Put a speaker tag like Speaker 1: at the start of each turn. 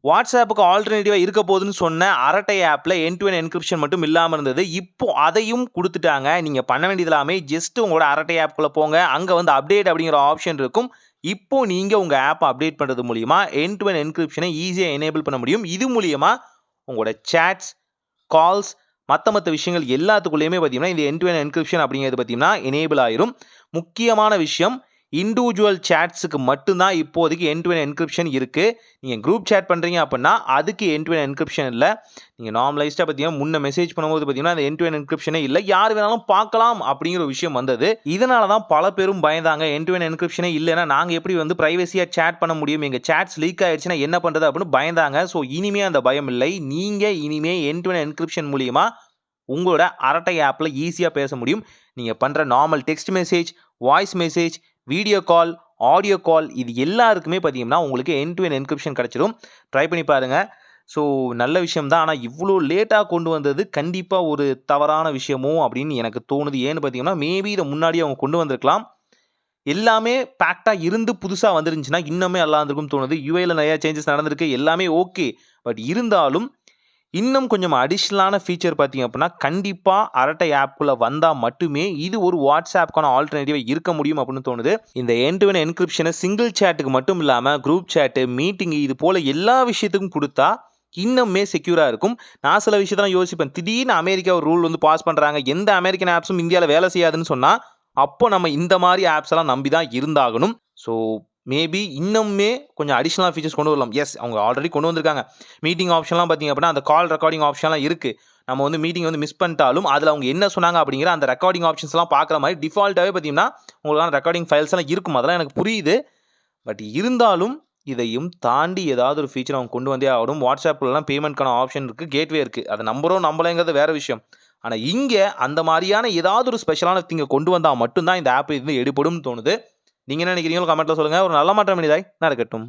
Speaker 1: வாட்ஸ்அப்புக்கு ஆல்டர்னேட்டிவாக இருக்க போகுதுன்னு சொன்ன அரட்டை ஆப்பில் எண்ட் டு எண்ட் என்கிரிப்ஷன் மட்டும் இல்லாமல் இருந்தது. இப்போ அதையும் கொடுத்துட்டாங்க. நீங்கள் பண்ண வேண்டியது எல்லாமே ஜஸ்ட் உங்களோட அரட்டை ஆப்குள்ளே போங்க. அங்கே வந்து அப்டேட் அப்படிங்கிற ஆப்ஷன் இருக்கும். இப்போ நீங்கள் உங்கள் ஆப்பை அப்டேட் பண்ணுறது மூலிமா எண்ட் டு எண்ட் என்கிரிப்ஷனை ஈஸியாக எனேபிள் பண்ண முடியும். இது மூலிமா உங்களோட சேட்ஸ், கால்ஸ், மற்ற விஷயங்கள் எல்லாத்துக்குள்ளேயுமே பார்த்தீங்கன்னா இந்த எண்ட் டு எண்ட் என்கிரிப்ஷன் அப்படிங்கிறது பார்த்தீங்கன்னா எனேபிள் ஆயிரும். முக்கியமான விஷயம், இண்டிவிஜுவல் சேட்ஸுக்கு மட்டும்தான் இப்போதைக்கு எண்ட் டு எண்ட் என்கிரிப்ஷன் இருக்குது. நீங்கள் குரூப் சேட் பண்ணுறீங்க அப்படின்னா அதுக்கு எண்ட் டு எண்ட் என்கிரிப்ஷன் இல்லை. நீங்கள் நார்மலைஸ்டாக பார்த்தீங்கன்னா முன்ன மெசேஜ் பண்ணும்போது பார்த்தீங்கன்னா அந்த எண்ட் டு எண்ட் என்கிரிப்ஷனே இல்லை. யார் வேணாலும் பார்க்கலாம் அப்படிங்கிற ஒரு விஷயம் வந்தது. இதனால தான் பல பேரும் பயந்தாங்க. எண்ட் டு எண்ட் என்கிரிப்ஷனே இல்லைன்னா நாங்கள் எப்படி வந்து ப்ரைவசியாக சேட் பண்ண முடியும், எங்கள் சேட்ஸ் லீக் ஆயிடுச்சுன்னா என்ன பண்ணுறது அப்படின்னு பயந்தாங்க. ஸோ இனிமே அந்த பயம் இல்லை. நீங்கள் இனிமே எண்ட் டு எண்ட் என்கிரிப்ஷன் மூலிமா உங்களோட அரட்டை ஆப்பில் ஈஸியாக பேச முடியும். நீங்கள் பண்ணுற normal text message, voice message, video call, audio call, இது எல்லாருக்குமே பார்த்தீங்கன்னா உங்களுக்கு எண்ட் டு எண்ட் என்கிரிப்ஷன் கிடச்சிடும். ட்ரை பண்ணி பாருங்கள். ஸோ நல்ல விஷயம் தான். ஆனால் இவ்வளோ லேட்டாக கொண்டு வந்தது கண்டிப்பாக ஒரு தவறான விஷயமோ அப்படின்னு எனக்கு தோணுது. ஏன்னு பார்த்தீங்கன்னா மேபி இதை முன்னாடியே அவங்க கொண்டு வந்திருக்கலாம். எல்லாமே பேக்டாக இருந்து புதுசாக வந்துருந்துச்சுன்னா இன்னுமே நல்லா இருந்திருக்கும்னு தோணுது. யூஐயில் நிறையா சேஞ்சஸ் நடந்திருக்கு, எல்லாமே ஓகே. பட் இருந்தாலும் இன்னும் கொஞ்சம் அடிஷ்னலான ஃபீச்சர் பார்த்தீங்க அப்படின்னா கண்டிப்பாக அரட்டை ஆப்புக்குள்ளே வந்தால் மட்டுமே இது ஒரு வாட்ஸ்அப்புக்கான ஆல்டர்னேட்டிவாக இருக்க முடியும் அப்படின்னு தோணுது. இந்த எண்ட் டு எண்ட் என்கிரிப்ஷனை சிங்கிள் சேட்டுக்கு மட்டும் இல்லாமல் குரூப் சேட்டு, மீட்டிங், இது போல் எல்லா விஷயத்துக்கும் கொடுத்தா இன்னுமே செக்யூராக இருக்கும். நான் சில விஷயத்தெல்லாம் யோசிப்பேன். திடீர்னு அமெரிக்கா ஒரு ரூல் வந்து பாஸ் பண்ணுறாங்க, எந்த அமெரிக்கன் ஆப்ஸும் இந்தியாவில் வேலை செய்யாதுன்னு சொன்னால் அப்போ நம்ம இந்த மாதிரி ஆப்ஸ் எல்லாம் நம்பி தான் இருந்தாகணும். ஸோ மேபி இன்னுமே கொஞ்சம் அடிஷ்னலாக ஃபீச்சர்ஸ் கொண்டு வரலாம். எஸ், அவங்க ஆல்ரெடி கொண்டு வந்திருக்காங்க. மீட்டிங் ஆப்ஷன்லாம் பார்த்தீங்க அப்படின்னா அந்த கால் ரெக்கார்டிங் ஆப்ஷன்லாம் இருக்குது. நம்ம வந்து மீட்டிங் வந்து மிஸ் பண்ணிட்டாலும் அதில் அவங்க என்ன சொன்னாங்க அப்படிங்கிற அந்த ரெக்கார்டிங் ஆப்ஷன்ஸ்லாம் பார்க்குற மாதிரி டிஃபால்ட்டாகவே பார்த்தீங்கன்னா உங்களுக்கான ரெக்கார்டிங் ஃபைல்ஸ் எல்லாம் இருக்கும். அதெல்லாம் எனக்கு புரியுது. பட் இருந்தாலும் இதையும் தாண்டி ஏதாவது ஒரு ஃபீச்சர் அவங்க கொண்டு வந்தே ஆகணும். வாட்ஸ்அப்லாம் பேமெண்ட்க்கான ஆப்ஷன் இருக்குது, கேட்வே இருக்குது. அதை நம்புறோம் நம்பலைங்கிறது வேறு விஷயம். ஆனால் இங்கே அந்த மாதிரியான ஏதாவது ஒரு ஸ்பெஷலான திங்கை கொண்டு வந்தால் மட்டும்தான் இந்த ஆப் இது எடுபடும் தோணுது. நீங்கள் என்ன நினைக்கிறீங்களோ கமெண்ட்டில் சொல்லுங்கள். ஒரு நல்ல மாற்றம் இனிதாய் நடக்கட்டும்.